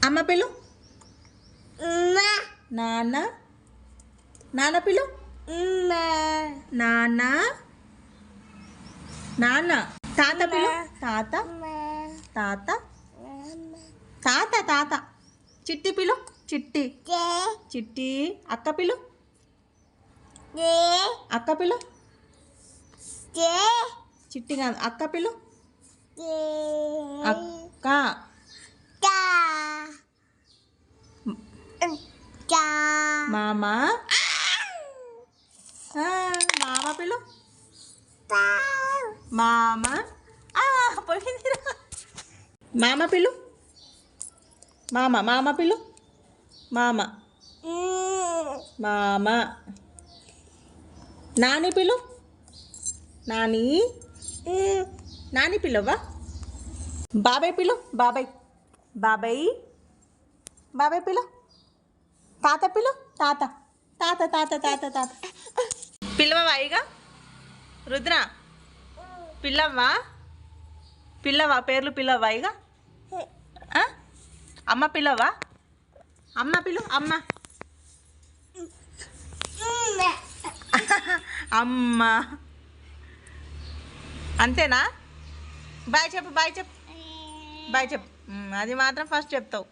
అమ్మ పిలు. నాన్న. నాన్న పిలు. నాన్న. నాన్న. తాత పిలు. తాత. తాత. తాత. తాత. చిట్టి పిలు. చిట్టి. చిట్టి. అక్క పిలు. అక్క పిలు. చిట్టి కాదు, అక్క పిలు. అక్క. మామ. మామ పిలు. మామ. పోయిందిరా. మామ పిలు. మామ. మామ పిలు. మామ. మామ. నాని పిలు. నాని. నాని పిలువా. బాబాయ్ పిలు. బాబాయ్. బాబాయ్. బాబాయ్ పిలు. తాత పిలు. తాత. తాత. తాత. తాత. తాత. పిల్లవా ఇక రుద్ర. పిల్లవ్వా. పిల్లవా పేర్లు పిల్లవా ఇక. అమ్మ పిల్లవా. అమ్మ పిలు. అమ్మ. అమ్మ. అంతేనా. బాయ్ చెప్పు. బాయ్ చెప్పు. బాయ్ చెప్పు. అది మాత్రం ఫస్ట్ చెప్తావు.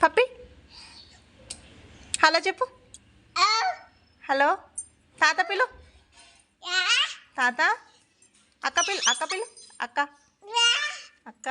పప్పి. హలో చెప్పు. హలో. తాత పిలు. తాత. అక్క పిలు. అక్క పిలు. అక్క. అక్క.